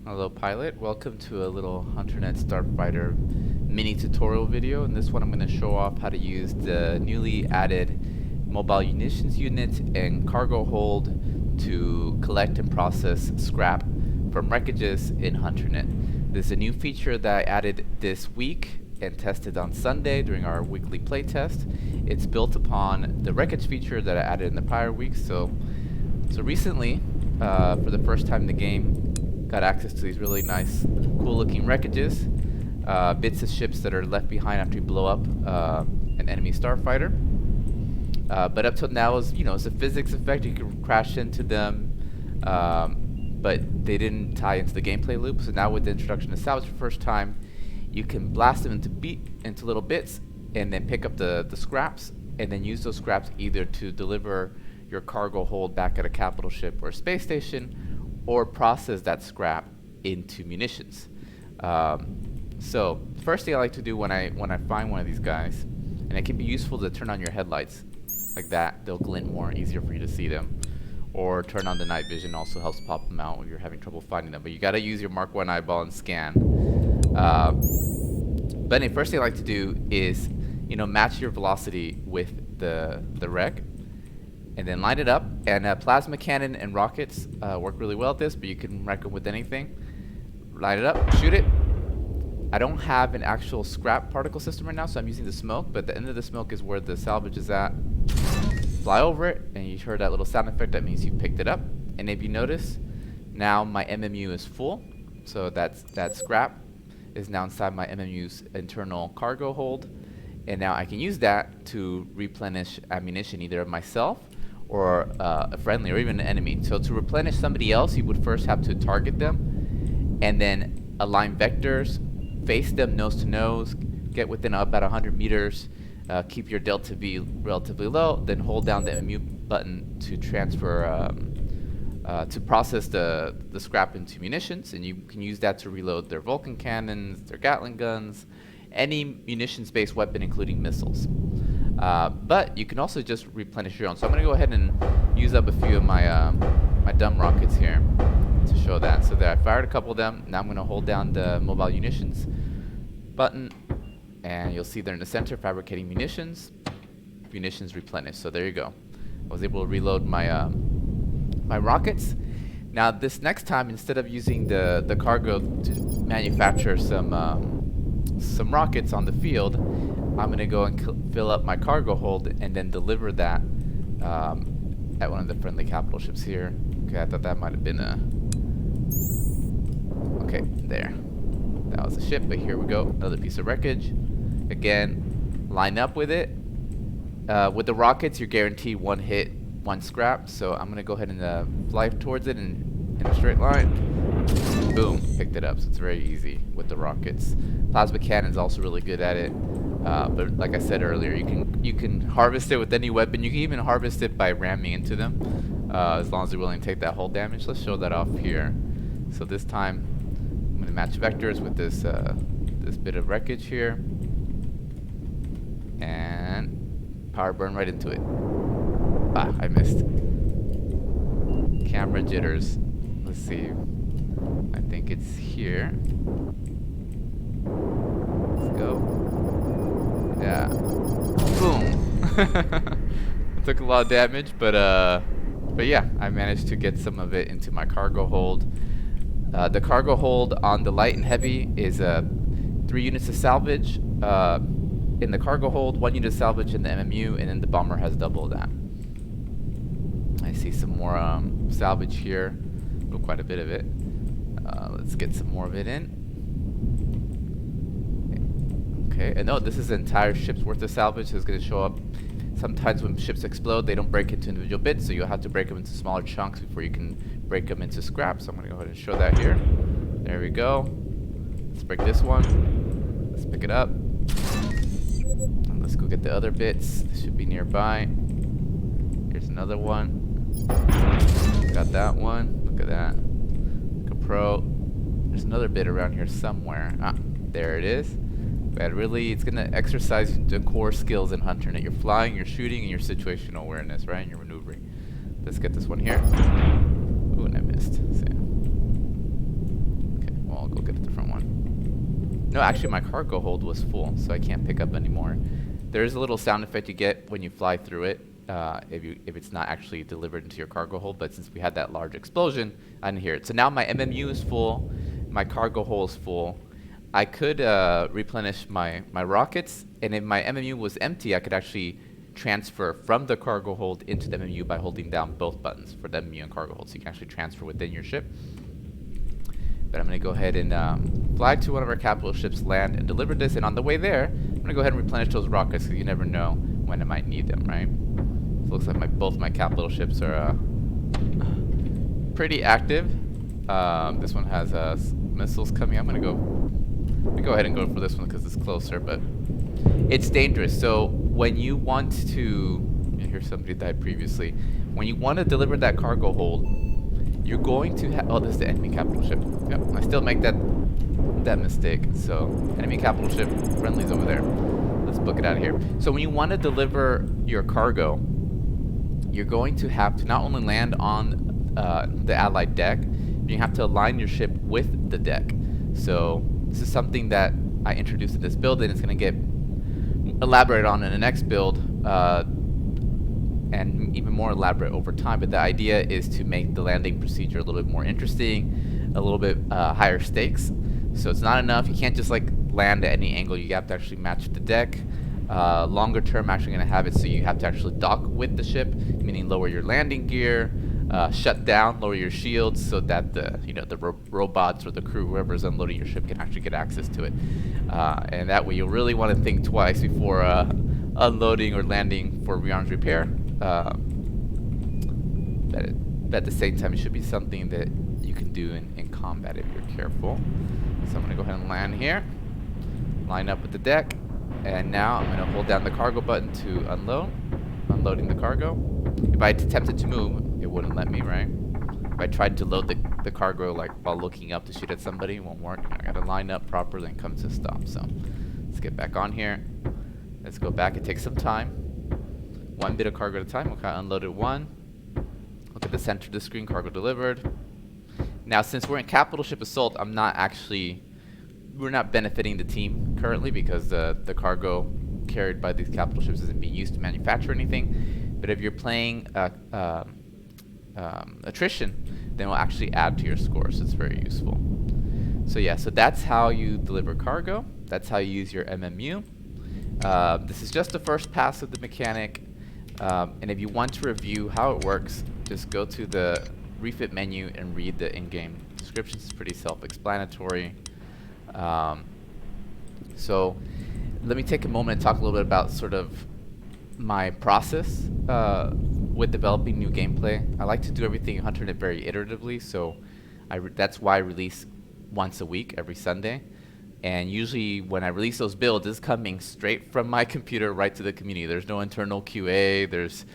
Hello pilot, welcome to a little Hunternet Starfighter mini tutorial video. In this one I'm going to show off how to use the newly added mobile munitions unit and cargo hold to collect and process scrap from wreckages in Hunternet. This is a new feature that I added this week and tested on Sunday during our weekly playtest. It's built upon the wreckage feature that I added in the prior weeks. So recently, for the first time in the game, got access to these really nice, cool-looking wreckages, bits of ships that are left behind after you blow up an enemy starfighter. But up till now, it's a physics effect. You can crash into them, but they didn't tie into the gameplay loop. So now with the introduction of Salvage for the first time, you can blast them into little bits, and then pick up the scraps, and then use those scraps either to deliver your cargo hold back at a capital ship or a space station, or process that scrap into munitions. So first thing I like to do when I find one of these guys, and it can be useful to turn on your headlights like that. They'll glint more, easier for you to see them. Or turn on the night vision, also helps pop them out when you're having trouble finding them. But you gotta use your Mark 1 eyeball and scan. But anyway, first thing I like to do is match your velocity with the wreck, and then line it up. And plasma cannon and rockets work really well at this, but you can wreck them with anything. Line it up, shoot it. I don't have an actual scrap particle system right now, so I'm using the smoke, but the end of the smoke is where the salvage is at. Fly over it, and you heard that little sound effect. That means you picked it up. And if you notice, now my MMU is full, so that scrap is now inside my MMU's internal cargo hold, and now I can use that to replenish ammunition, either of myself or a friendly or even an enemy. So to replenish somebody else, you would first have to target them and then align vectors, face them nose to nose, get within about 100 meters, keep your delta V relatively low, then hold down the MU button to transfer, to process the scrap into munitions, and you can use that to reload their Vulcan cannons, their Gatling guns, any munitions-based weapon, including missiles. But you can also just replenish your own. So I'm going to go ahead and use up a few of my my dumb rockets here to show that. So there, I fired a couple of them. Now I'm going to hold down the mobile munitions button, and you'll see there in the center, fabricating munitions. Munitions replenished. So there you go. I was able to reload my my rockets. Now this next time, instead of using the cargo to manufacture some rockets on the field, I'm going to go and fill up my cargo hold and then deliver that at one of the friendly capital ships here. Okay, I thought that might have been a... Okay, there. That was a ship, but here we go. Another piece of wreckage. Again, line up with it. With the rockets, you're guaranteed one hit, one scrap. So I'm going to go ahead and fly towards it in a straight line. Boom, picked it up. So it's very easy with the rockets. Plasma cannon's also really good at it. But like I said earlier, you can harvest it with any weapon. You can even harvest it by ramming into them, as long as you're willing to take that whole damage. Let's show that off here. So this time, I'm going to match vectors with this this bit of wreckage here, and power burn right into it. Ah, I missed. Camera jitters. Let's see. I think it's here. Let's go. Yeah. Boom. It took a lot of damage, but yeah, I managed to get some of it into my cargo hold. The cargo hold on the light and heavy is 3 units of salvage in the cargo hold, 1 unit of salvage in the MMU, and then the bomber has double that. I see some more salvage here. Oh, quite a bit of it. Let's get some more of it in. Okay, and no, this is an entire ship's worth of salvage, so it's going to show up. Sometimes when ships explode, they don't break into individual bits, so you'll have to break them into smaller chunks before you can break them into scrap. So I'm going to go ahead and show that here. There we go. Let's break this one. Let's pick it up. And let's go get the other bits. This should be nearby. Here's another one. Got that one. Look at that. Like a pro. There's another bit around here somewhere. Ah, there it is. But really, it's going to exercise the core skills in Hunternet. You're flying, you're shooting, and your situational awareness, right? And your maneuvering. Let's get this one here. Ooh, and I missed. So, No, actually my cargo hold was full, so I can't pick up anymore. There's a little sound effect you get when you fly through it, if it's not actually delivered into your cargo hold, but since we had that large explosion, I didn't hear it. So now my MMU is full, my cargo hold is full. I could replenish my rockets, and if my MMU was empty, I could actually transfer from the cargo hold into the MMU by holding down both buttons for the MMU and cargo hold, so you can actually transfer within your ship. But I'm going to go ahead and fly to one of our capital ships, land, and deliver this. And on the way there, I'm going to go ahead and replenish those rockets because you never know when I might need them, right? So it looks like both my capital ships are pretty active. This one has missiles coming. I'm going to go ahead and go for this one because it's closer, but it's dangerous. So when you want to, here's somebody died previously. When you want to deliver that cargo hold, you're going to have, oh, this is the enemy capital ship. Yep, I still make that mistake. So, enemy capital ship, friendly's over there. Let's book it out of here. So when you want to deliver your cargo, you're going to have to not only land on the allied deck, but you have to align your ship with the deck. So this is something that I introduced in this build, and it's going to get elaborated on in the next build. And even more elaborate over time, but the idea is to make the landing procedure a little bit more interesting, a little bit higher stakes. So it's not enough, you can't just like land at any angle, you have to actually match the deck. Longer term, actually going to have it so you have to actually dock with the ship, meaning lower your landing gear, shut down, lower your shields so that the robots or the crew, whoever's unloading your ship, can actually get access to it. And that way you'll really want to think twice before unloading or landing for rearms repair. But at the same time, it should be something that you can do in combat if you're careful. So I'm going to go ahead and land here, line up with the deck, and now I'm going to hold down the cargo button to unload. Unloading the cargo. If I attempted to move, it wouldn't let me, right? If I tried to load the cargo like while looking up to shoot at somebody, it won't work. I got to line up properly and come to a stop. So let's get back on here. Let's go back. It takes some time. One bit of cargo at a time. Okay, unloaded one. Look at the center of the screen, cargo delivered. Now, since we're in capital ship assault, we're not benefiting the team currently because the cargo carried by these capital ships isn't being used to manufacture anything. But if you're playing attrition, then we'll actually add to your score, so it's very useful. So yeah, so that's how you deliver cargo. That's how you use your MMU. This is just the first pass of the mechanic. And if you want to review how it works, just go to the refit menu and read the in-game descriptions. It's pretty self-explanatory. So let me take a moment and talk a little bit about sort of my process with developing new gameplay. I like to do everything in Hunternet very iteratively, so that's why I release once a week, every Sunday. And usually when I release those builds, it's coming straight from my computer right to the community. There's no internal QA. There's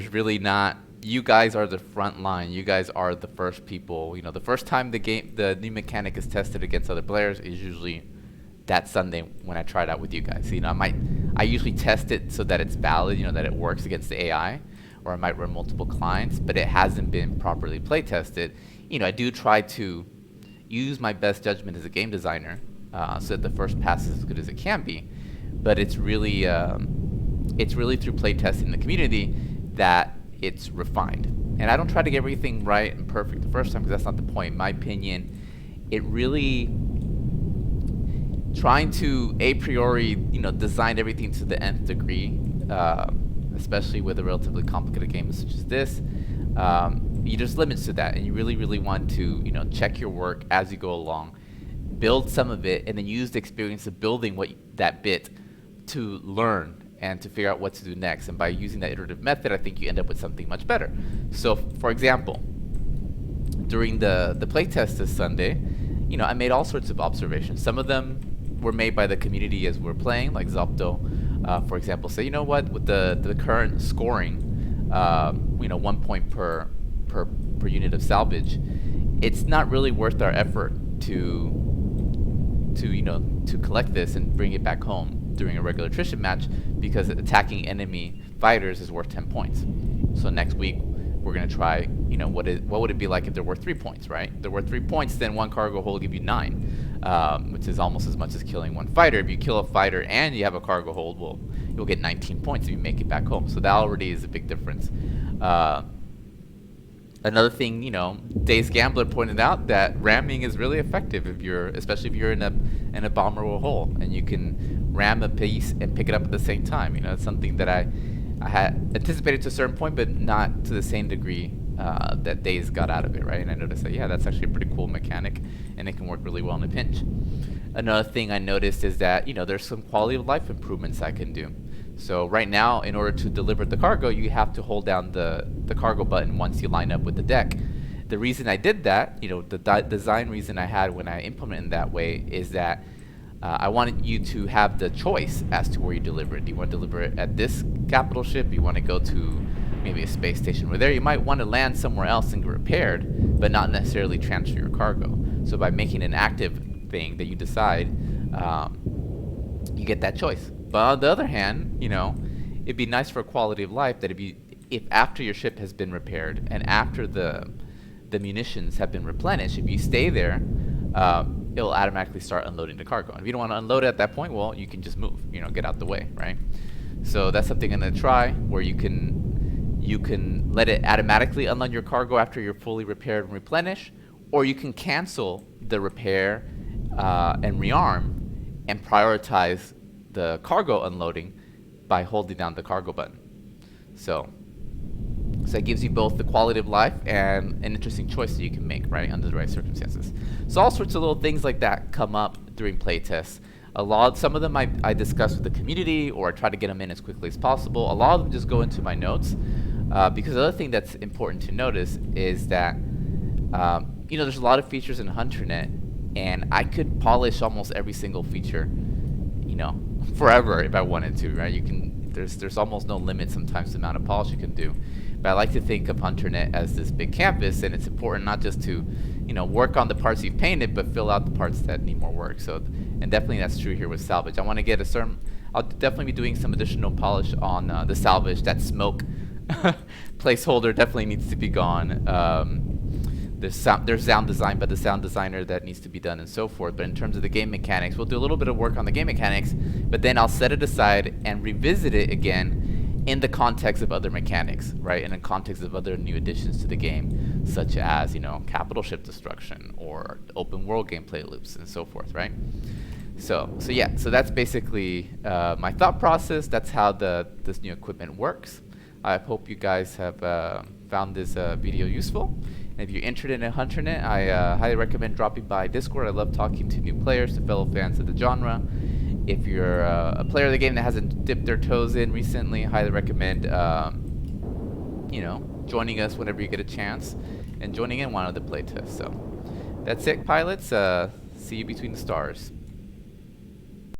really not. You guys are the front line. You guys are the first people. You know, the first time the new mechanic is tested against other players is usually that Sunday when I try it out with you guys. You know, I usually test it so that it's valid, that it works against the AI, or I might run multiple clients, but it hasn't been properly play tested. I do try to use my best judgment as a game designer. So that the first pass is as good as it can be, but it's really through play testing the community that it's refined. And I don't try to get everything right and perfect the first time because that's not the point. In my opinion, it really trying to a priori design everything to the nth degree, especially with a relatively complicated game such as this. There's limits to that, and you really want to check your work as you go along. Build some of it, and then use the experience of building that bit to learn and to figure out what to do next. And by using that iterative method, I think you end up with something much better. So, for example, during the playtest this Sunday, I made all sorts of observations. Some of them were made by the community as we're playing, like Zopto, for example, say, with the current scoring, 1 point per unit of salvage, it's not really worth our effort to collect this and bring it back home during a regular attrition match, because attacking enemy fighters is worth 10 points. So next week we're going to try, what would it be like if there were 3 points, right? If there were 3 points, then one cargo hold will give you 9. which is almost as much as killing one fighter. If you kill a fighter and you have a cargo hold, well, you'll get 19 points if you make it back home. So that already is a big difference. Another thing, Days Gambler pointed out that ramming is really effective especially if you're in a bomber or hole, and you can ram a piece and pick it up at the same time. It's something that I had anticipated to a certain point, but not to the same degree that Days got out of it, right? And I noticed that, yeah, that's actually a pretty cool mechanic, and it can work really well in a pinch. Another thing I noticed is that, there's some quality of life improvements I can do. So right now, in order to deliver the cargo, you have to hold down the cargo button once you line up with the deck. The reason I did that, the design reason I had when I implemented it that way is that I wanted you to have the choice as to where you deliver it. Do you want to deliver it at this capital ship? You want to go to maybe a space station where you might want to land somewhere else and get repaired, but not necessarily transfer your cargo. So by making an active thing that you decide, you get that choice. But on the other hand, it'd be nice for quality of life that if after your ship has been repaired and after the munitions have been replenished, if you stay there, it'll automatically start unloading the cargo. And if you don't want to unload it at that point, well, you can just move, get out the way, right? So that's something I'm gonna try, where you can let it automatically unload your cargo after you're fully repaired and replenished, or you can cancel the repair and rearm and prioritize the cargo unloading by holding down the cargo button. So it gives you both the quality of life and an interesting choice that you can make, right, under the right circumstances. So all sorts of little things like that come up during playtests. Some of them I discuss with the community, or I try to get them in as quickly as possible. A lot of them just go into my notes, because the other thing that's important to notice is that there's a lot of features in Hunternet, and I could polish almost every single feature, forever if I wanted to, right? There's almost no limit sometimes to the amount of polish you can do. But I like to think of Hunternet as this big canvas, and it's important not just to, work on the parts you've painted, but fill out the parts that need more work. So, and definitely that's true here with Salvage. I want to get I'll definitely be doing some additional polish on the Salvage. That smoke placeholder definitely needs to be gone. There's sound design by the sound designer that needs to be done, and so forth. But in terms of the game mechanics, we'll do a little bit of work on the game mechanics, but then I'll set it aside and revisit it again in the context of other mechanics, right? In the context of other new additions to the game, such as, capital ship destruction or open world gameplay loops and so forth, right? So that's basically my thought process. That's how this new equipment works. I hope you guys have found this video useful. And if you're interested in Hunternet, I highly recommend dropping by Discord. I love talking to new players, to fellow fans of the genre. If you're a player of the game that hasn't dipped their toes in recently, I highly recommend joining us whenever you get a chance and joining in one of the playtests. So that's it, pilots. See you between the stars.